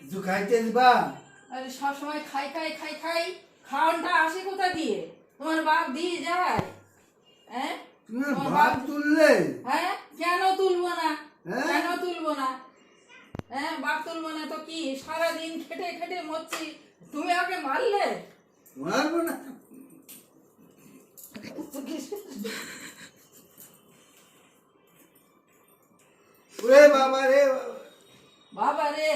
কিছু খাইতে দিবা? আরে সবসময় খাই খাই খাই খাই, খাওয়ানটা আসে কোথা দিয়ে? তোমার বাপ দিয়ে যায়? হ্যাঁ তুমি তোমার ভাত তুললে? হ্যাঁ কেন তুলবো না? হ্যাঁ? কেন তুলবো না? হ্যাঁ বাপ তুলবো না তো কি? সারাদিন খেটে খেটে মরছি, তুমি আমাকে মারলে? মারবো না। ওরে বাবা রে বাবা। বাবা রে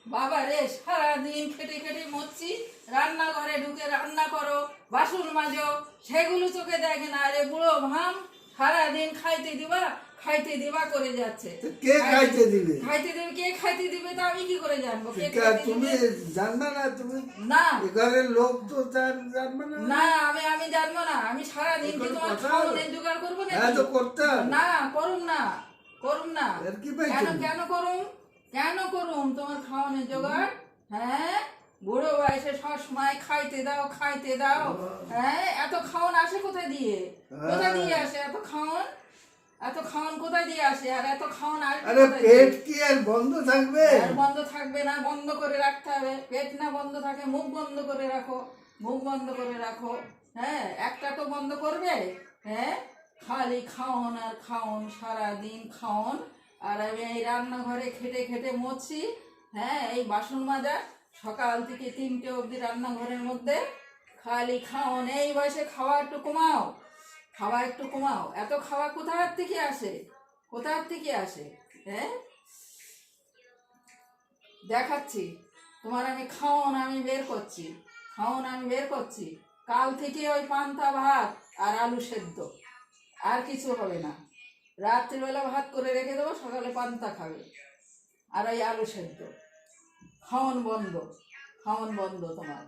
বাবা রে, সারাদিন খেটে খেটে মরছি, রান্নাঘরে ঢুকে রান্না করো, বাসন মাজো, সেগুলো চোখে দেখে না। আরে বুড়ো ভাম, সারাদিন খাইতে দিবা করে যাচ্ছে। তো কে খাইতে দিবে? খাইতে দেবে, কে খাইতে দিবে তা আমি কি করে জানবো কে কে- খাইতে তুমি দিবে? জানবে না? তুমি না এঘরের লোক তো জানবে না? না, আমি জানবো না। আমি সারাদিন কি এগুলো তোমার কথা খাওয়ানোর জোগাড় করবো হ্যাঁ তো নাকি? করতে হবে। না করুম না, করুম না। এর কি কেন পাইছো? কেন করুম? কেন করুম তোমার খাওয়ানোর জোগাড়? হ্যাঁ বুড়ো বয়সে সবসময় খাইতে দাও খাইতে দাও। হ্যাঁ এত খাওয়ান আসে কোথায় দিয়ে? কোথায় দিয়ে আসে এত খাওয়ান? এত খাওয়ান কোথায় দিয়ে আসে? আর এত খাওয়ান আসবে আরে কোথায় পেট দিয়ে? কি আর বন্ধ থাকবে? আর বন্ধ থাকবে না, বন্ধ করে রাখতে হবে। পেট না বন্ধ থাকে, মুখ বন্ধ করে রাখো, মুখ বন্ধ করে রাখো। হ্যাঁ একটা তো বন্ধ করবে। হ্যাঁ খালি খাওন আর খাওন, সারাদিন খাওন। আর আমি এই রান্নাঘরে খেটে খেটে মরছি। হ্যাঁ এই বাসন মাজা, সকাল থেকে 3টে অবধি রান্নাঘরের মধ্যে খালি খাওন। এই বয়সে খাওয়া একটু কমাও, খাওয়া একটু কমাও। এত খাওয়া কোথার থেকে আসে? কোথার থেকে আসে? হ্যাঁ দেখাচ্ছি তোমার আমি খাওন, আমি বের করছি, খাওন আমি বের করছি। কাল থেকে ওই পান্তা ভাত আর আলু সেদ্ধ, আর কিছু হবে না। রাত্রিবেলা ভাত করে রেখে দেবো, সকালে পান্তা খাবে আর ওই আলু সেদ্ধ। খাওন বন্ধ, খাওন বন্ধ তোমার।